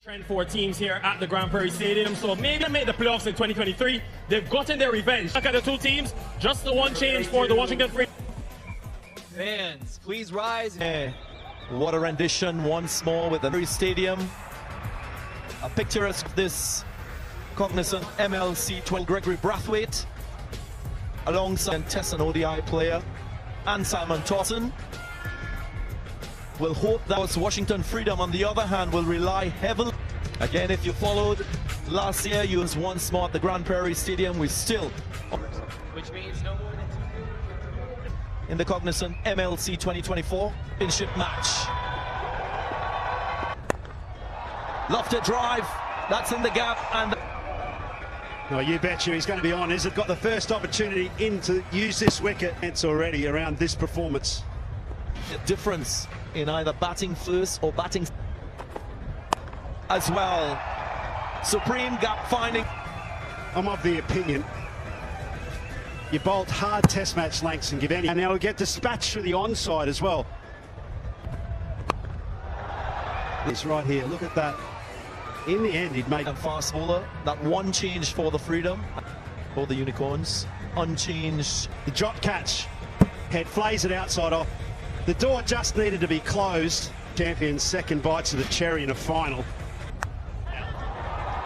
Trend for teams here at the Grand Prairie Stadium, so maybe they make the playoffs in 2023. They've gotten their revenge. Look at the two teams, just the one change for the Washington Free. Fans, please rise. What a rendition once more with the Prairie Stadium. A picturesque of this cognizant MLC 12 Gregory Brathwaite alongside Tesson ODI player and Simon Towson. We'll hope that was Washington Freedom, on the other hand, will rely heavily. Again, if you followed last year, you was once more at the Grand Prairie Stadium. We still, Which means no more than 2 in the cognizant MLC 2024 championship match. Lofted drive, that's in the gap, and No, you bet you he's going to be on. He's got the first opportunity in to use this wicket. It's already around this performance. the difference in either batting first or batting as well. Supreme gap finding. I'm of the opinion you bolt hard test match lengths and give any, and now we get dispatched through the onside as well. It's right here, look at that. In the end, he'd make a fast bowler. That one change for the Freedom, for the Unicorns, unchanged. the drop catch. Head flays it outside off. The door just needed to be closed. Champions second bites of the cherry in a final.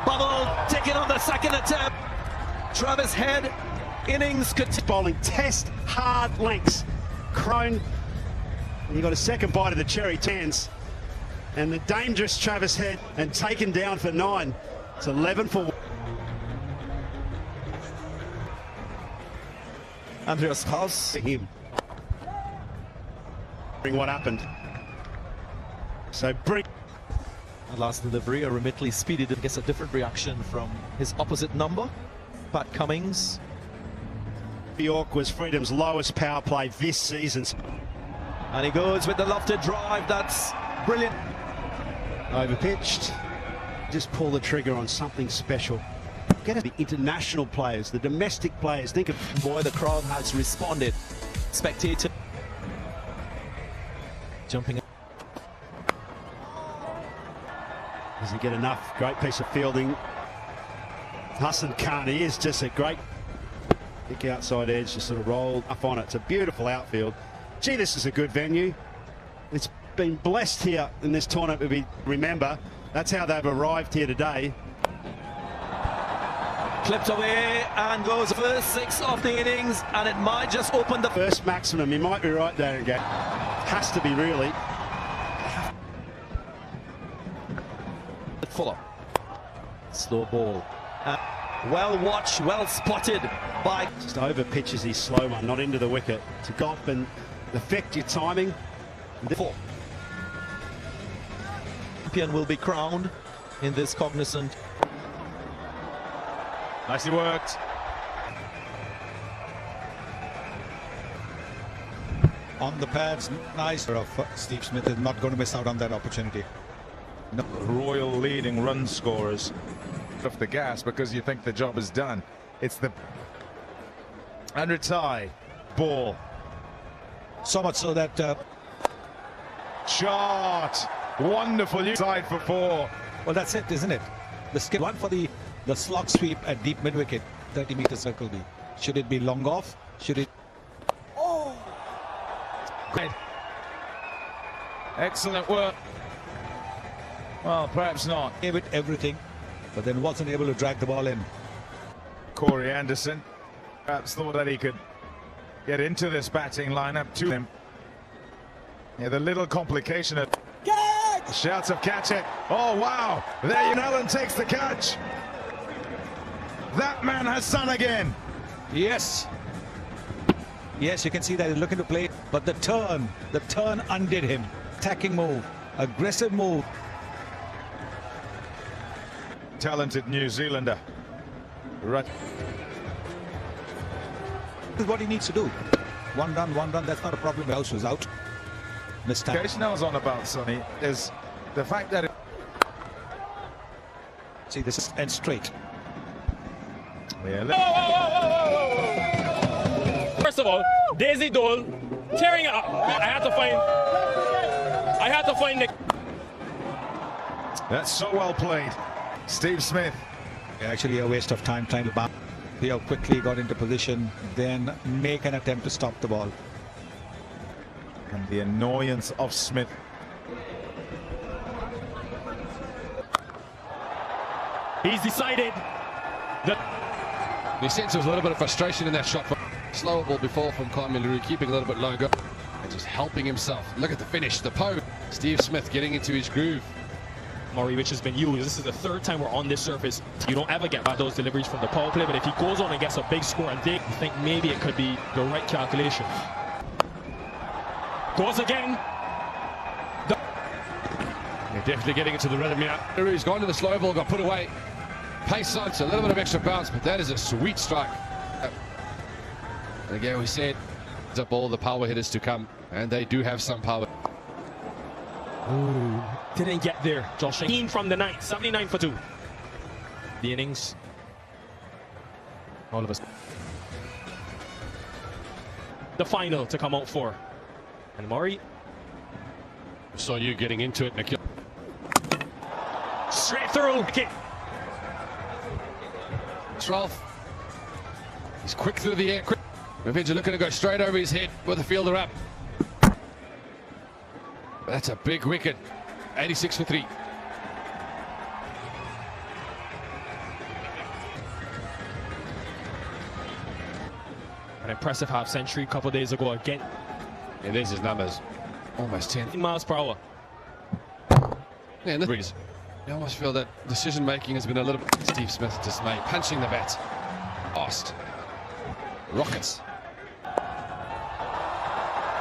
Bubble taking on the second attempt. Travis Head, innings Bowling test hard lengths. Crone, and you got a second bite of the cherry tens. And the dangerous Travis Head, and taken down for 9. It's 11 for 1. Andreas Haus. Him. Bring what happened. So bring. Last delivery, a remitly speedy, gets a different reaction from his opposite number, Pat Cummings. York was Freedom's lowest power play this season. And he goes with the lofted drive. That's brilliant. Overpitched. Just pull the trigger on something special. Get at the international players, the domestic players. Think of Boy, the crowd has responded. Spectator jumping. Does he get enough? Great piece of fielding. Hassan Khan, he is just a great kick outside edge, just sort of rolled up on it. It's a beautiful outfield. Gee, this is a good venue. It's been blessed here in this tournament. We remember, that's how they've arrived here today. Clipped away and goes the first 6 of the innings, and it might just open the First maximum, you might be right there again. Has to be really. Fuller. Slow ball. Well watched, well spotted by. Just over pitches his slow one, not into the wicket. To go up and affect your timing. 4. Champion will be crowned in this cognizant. Nicely worked. On the pads, nice of Steve Smith is not going to miss out on that opportunity. No. Royal leading run scorers off the gas because you think the job is done. It's the and retire ball. So much so that Shot. Wonderful side for 4. well, that's it, isn't it? The skip one for the slog sweep at deep mid wicket, 30-meter circle B. Should it be long off? Should it? Oh, great. Excellent work. Well, perhaps not. Gave it everything, but then wasn't able to drag the ball in. Corey Anderson perhaps thought that he could get into this batting lineup to him. Yeah, the little complication of shouts of catch it. Oh wow, there Allen takes the catch. That man has son again. Yes, yes, you can see that he's looking to play, but the turn undid him. Attacking move, aggressive move. Talented New Zealander. Right. This is what he needs to do. One run, that's not a problem. The house was out. This time. Snell's on about, Sonny, is the fact that See, this is and straight. First of all, Daisy Dole tearing up. I had to find the That's so well played. Steve Smith. Actually a waste of time trying to bounce. Theo quickly got into position, then make an attempt to stop the ball. And the annoyance of Smith. He's decided that You sense there was a little bit of frustration in that shot. Slower ball before from Kyle keeping a little bit low, and just helping himself. Look at the finish, the post. Steve Smith getting into his groove. Murray, which has been used. This is the third time we're on this surface. You don't ever get those deliveries from the power play, but if he goes on and gets a big score, and they think maybe it could be the right calculation. Goes again. They're definitely getting into the rhythm here. He's gone to the slow ball, got put away. Pace on, so a little bit of extra bounce, but that is a sweet strike. And again, we said, up all the power hitters to come, and they do have some power. Ooh, didn't get there. Josh 18 from the ninth, 79 for 2. The innings. All of us. The final to come out for. And Murray. Saw you getting into it, Nikhil. Straight through. Kick. 12th. He's quick through the air. Ravinja looking to go straight over his head with the fielder up. That's a big wicket. 86 for 3. An impressive half century a couple of days ago again. And there's his numbers. Almost 10 miles per hour. Yeah, and the breeze. You almost feel that decision making has been a little bit. Steve Smith dismay, punching the bat. Lost. Rockets.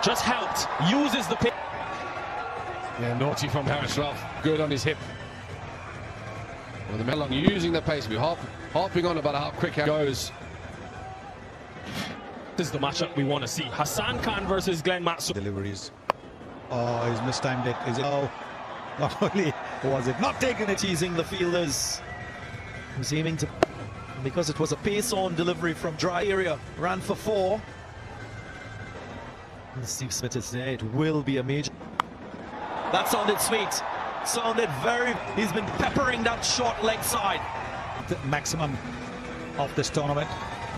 Just helped. Uses the pitch. Yeah, naughty from Harris Ralph. Good on his hip. Well, the Melon using the pace. We're harping on about how quick it goes. This is the matchup we want to see. Hassan Khan versus Glenn Macth. Deliveries. Oh, he's mistimed it. Is it? Oh, not only was it not taking it. Teasing the fielders. He was aiming to, because it was a pace-on delivery from dry area. Ran for 4. And Steve Smith is there. It will be a major. That sounded sweet. Sounded very. He's been peppering that short leg side. The maximum of this tournament.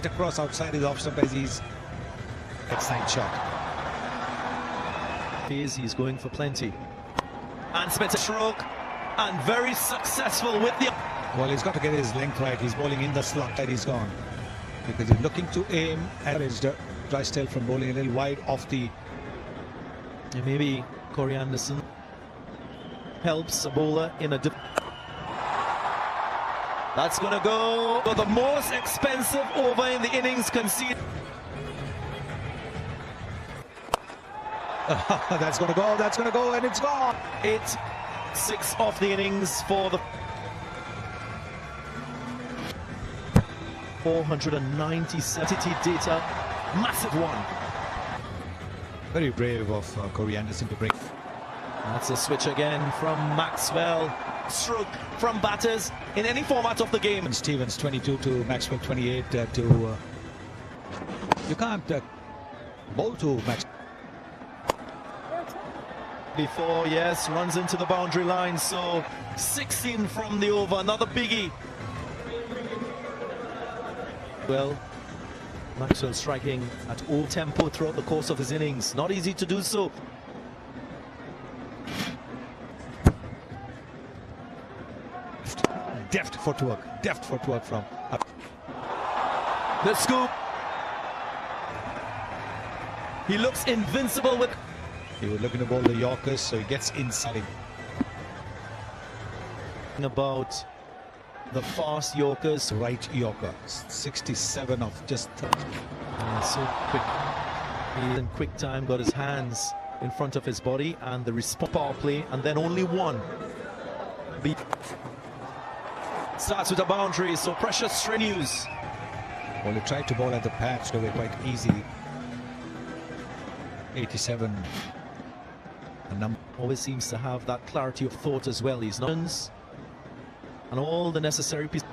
Across outside his off stump as he's excellent shot. He's going for plenty. And Smith a stroke. And very successful with the. Well, he's got to get his length right. He's bowling in the slot that he's gone. Because he's looking to aim at his dry still from bowling a little wide off the. And maybe Corey Anderson helps a bowler in a That's going to go for the most expensive over in the innings conceded. That's going to go, and it's gone. 8-6 off the innings for the 497 data. Massive one. Very brave of Corey Anderson to break. That's a switch again from Maxwell. Stroke from batters in any format of the game. And Stevens 22 to Maxwell 28 to. You can't bowl to Max. Before, yes, runs into the boundary line. So 16 from the over, another biggie. Well, Maxwell striking at all tempo throughout the course of his innings. Not easy to do so. Deft footwork from. The scoop. He looks invincible with. He was looking to bowl the Yorkers, so he gets inside. About the fast Yorkers. Right Yorker, 67 of just. So quick. He in quick time got his hands in front of his body and the response power play, and then only one. Starts with a boundary, so pressure strenuous. Well, he tried to bowl at the patch, so they're quite easy. 87. A number always seems to have that clarity of thought as well. He's not, and all the necessary pieces.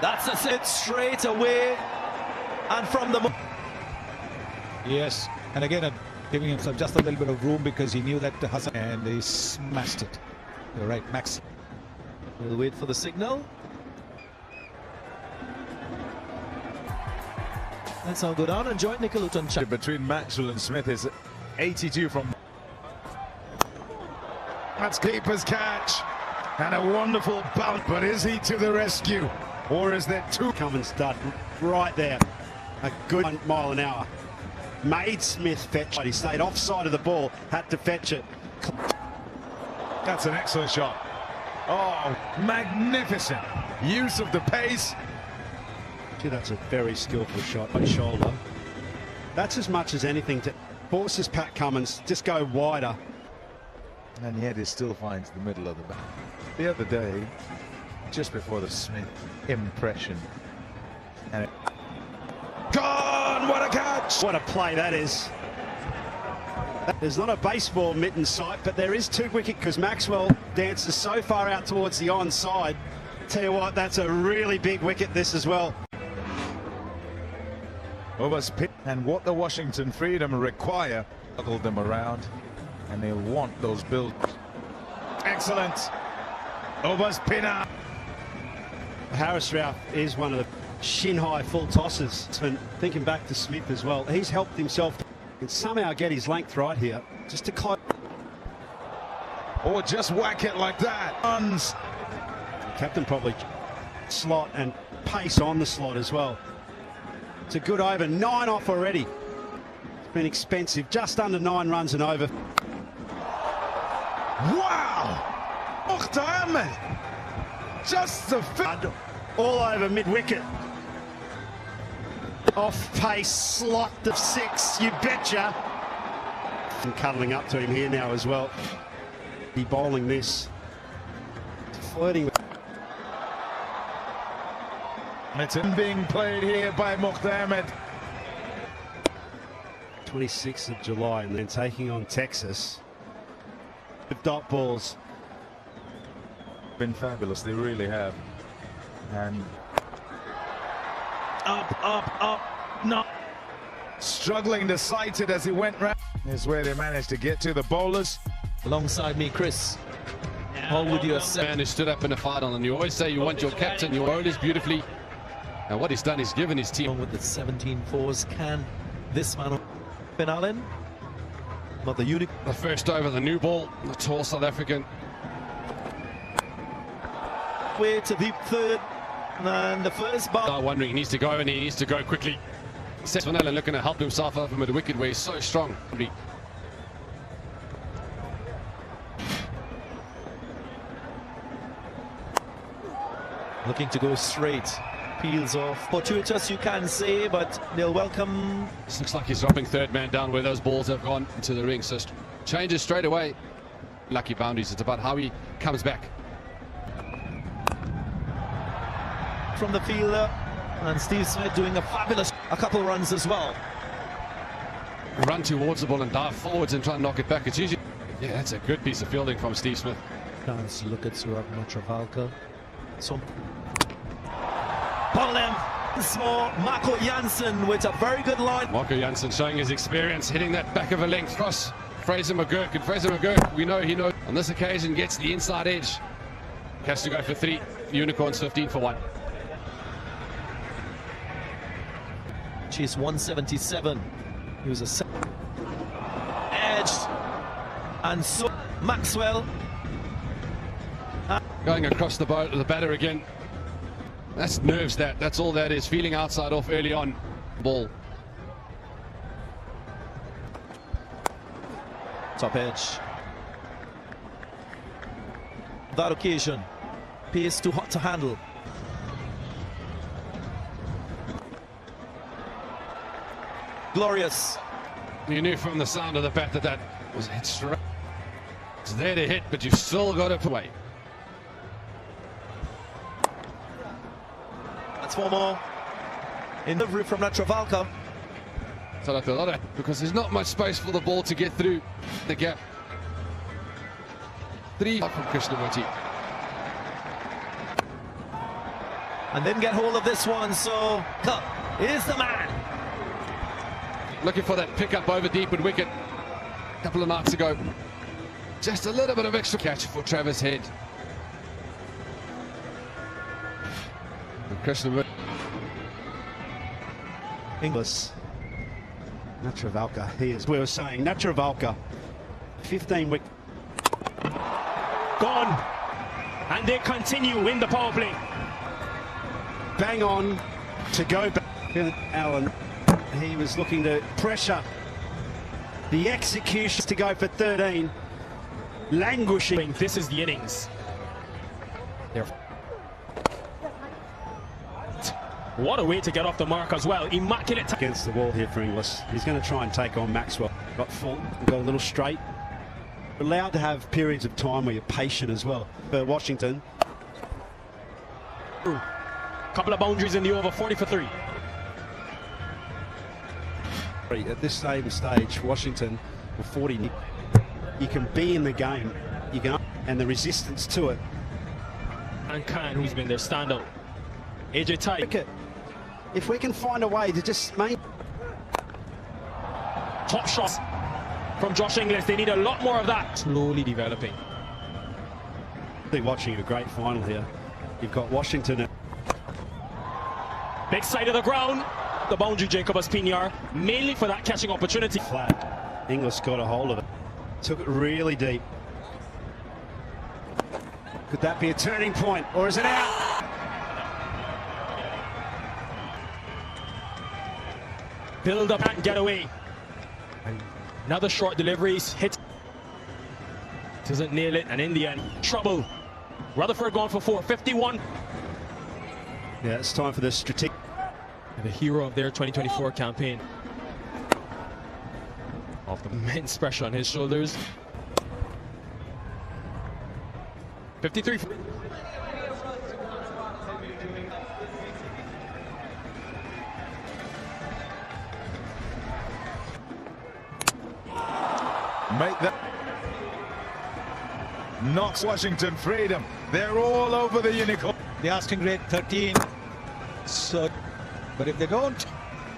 That's a sit straight away, and from the. Yes, and again giving himself just a little bit of room because he knew that Hassan, and he smashed it. You're right, Macth. We'll wait for the signal. Let's all go down and join Nicol Luton. Between Maxwell and Smith is 82 from. That's keeper's catch. And a wonderful bounce. But is he to the rescue? Or is there two? Come stud right there. A good 1 mile an hour. Made Smith fetch it. He stayed offside of the ball, had to fetch it. That's an excellent shot. Oh, magnificent use of the pace. Gee, that's a very skillful shot by shoulder. That's as much as anything to forces Pat Cummins just go wider. And yet he still finds the middle of the back. The other day, just before the Smith impression. And it... Gone! What a catch! What a play that is. There's not a baseball mitt in sight, but there is 2 wicket because Maxwell dances so far out towards the onside. Tell you what, that's a really big wicket this as well. And what the Washington Freedom require, juggle them around, and they want those builds. Excellent. Over spinner. Harris Ralph is one of the shin-high full tosses. And thinking back to Smith as well, he's helped himself and somehow get his length right here, just to close. Or just whack it like that. Runs. Captain probably slot and pace on the slot as well. It's a good over. 9 off already. It's been expensive. Just under 9 runs and over. Wow! Macth just the all over mid-wicket. Off pace, slot of 6, you betcha. And cuddling up to him here now as well. He bowling this. Flirting with. It's being played here by Macth. 26th of July and then taking on Texas. With dot balls. Been fabulous, they really have. And up, no. Struggling to sight it as he went round. Is where they managed to get to the bowlers. Alongside me, Chris. How would you assess? Man who stood up in a final, and you always say you want your captain, your bowlers beautifully. And what he's done is given his team. With the 17 fours, can this man Ben Allen? Not the unique. The first over, the new ball, the tall South African. Way to deep third, and the first bar. Wondering, he needs to go, and he needs to go quickly. Seth Van Allen looking to help himself up from the wicket where he's so strong. Looking to go straight. Peels off. Fortuitous, you can say, but they'll welcome. This looks like he's dropping third man down where those balls have gone into the ring. So changes straight away. Lucky boundaries. It's about how he comes back. From the fielder, and Steve Smith doing a couple runs as well. Run towards the ball and dive forwards and try and knock it back. It's usually, yeah, that's a good piece of fielding from Steve Smith. Chance to look at Surab Travalka. So ball them. Small Marco Jansen with a very good line. Marco Jansen showing his experience, hitting that back of a length cross. Fraser McGurk, and Fraser McGurk, we know he knows. On this occasion, gets the inside edge. Has to go for 3. Unicorns 15 for 1. Chase 177. He was a edge, and so Maxwell going across the batter again. That's nerves. That's all that is. Feeling outside off early on. Ball. Top edge. That occasion, pace too hot to handle. Glorious. You knew from the sound of the bat that was hit straight. It's there to hit, but you've still got to put away. That's 4 more. In delivery from Travalka. So that's a lot of, because there's not much space for the ball to get through the gap. 3 from Krishnamurti. And then get hold of this one, so Cup is the man. Looking for that pickup over deep and wicket a couple of nights ago. Just a little bit of extra catch for Travis Head. Christian Inglis. Natravalka, he is. We were saying Natravalka, 15-week. Gone. And they continue in the power play. Bang on to go back. Allen, he was looking to pressure. The execution to go for 13. Languishing. This is the innings. What a way to get off the mark as well. Immaculate. Against the wall here for Inglis. He's going to try and take on Maxwell. Got full, got a little straight. Allowed to have periods of time where you're patient as well. For Washington. Couple of boundaries in the over, 40 for 3. At this same stage, Washington with 40. You can be in the game. You can, and the resistance to it. And Khan, who's been their standout. AJ Tyke. If we can find a way to just make Top shots from Josh Inglis. They need a lot more of that. Slowly developing. Watching a great final here. You've got Washington. Big side of the ground. The boundary, Jacob Espinar, mainly for that catching opportunity. Flat. Inglis got a hold of it. Took it really deep. Could that be a turning point, or is it out? Build up and get away. Another short deliveries, hit. Doesn't nail it, and in the end, trouble. Rutherford gone for 4, 51. Yeah, it's time for the strategic. The hero of their 2024 campaign. Of the immense pressure on his shoulders. 53. Make that. Knocks Washington freedom. They're all over the unicorn. The asking rate 13. So, but if they don't,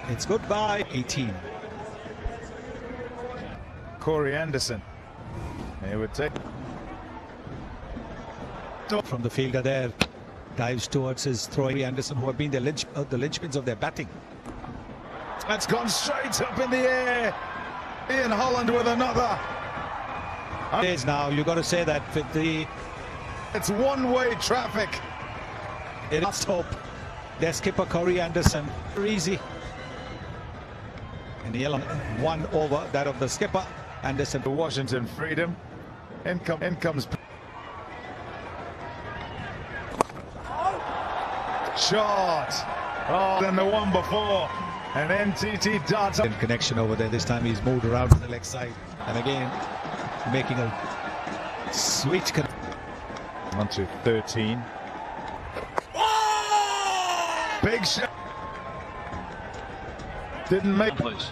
it's goodbye 18. Corey Anderson. He would take. From the fielder there, dives towards his throwing. Anderson, who have been the linchpins of their batting. That's gone straight up in the air. Ian Holland with another. Now you got to say that with the It's one-way traffic. it must hope their skipper Corey Anderson easy. And the one over that of the skipper Anderson. The Washington freedom. In comes. Shot. Oh, than the one before. And NTT darts up. In connection over there. This time he's moved around to the leg side. And again, making a sweet On to 13. Big shot. Didn't make. Please.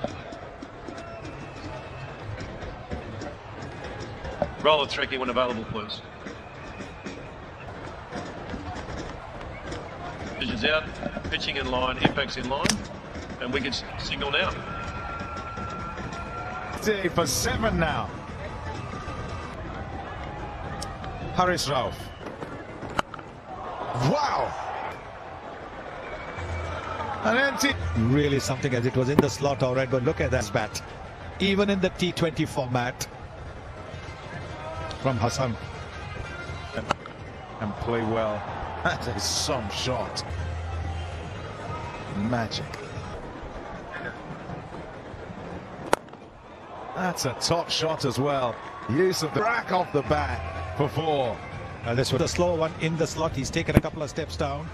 Roll it tricky when available, please. Vision's out, pitching in line, impacts in line, and we can signal now. For 7 now. Harris Rauf. Wow! An empty. really something, as it was in the slot all right, but look at that bat. Even in the T20 format from Hassan. And play well. That is some shot. Magic. That's a top shot as well. Use of the rack off the bat for 4. This was a slow one in the slot. He's taken a couple of steps down.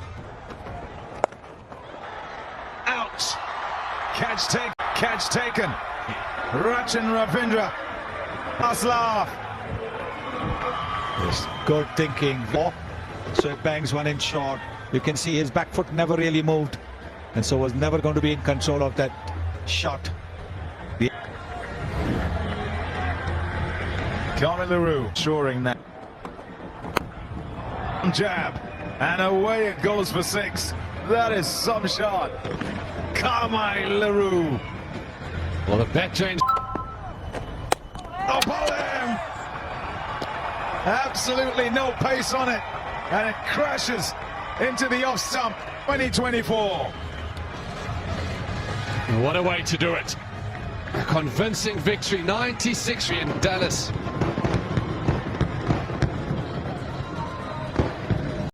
Ouch! Catch taken. Rachin Ravindra. Aslav. Yes, good thinking. So it bangs one in short. You can see his back foot never really moved, and so was never going to be in control of that shot. Carmen LaRue shoring that. Jab. And away it goes for 6. That is some shot. Carmen LaRue. Well, the bat change. Upon him. Absolutely no pace on it, and it crashes into the off stump. 2024. What a way to do it. A convincing victory, 96 in Dallas.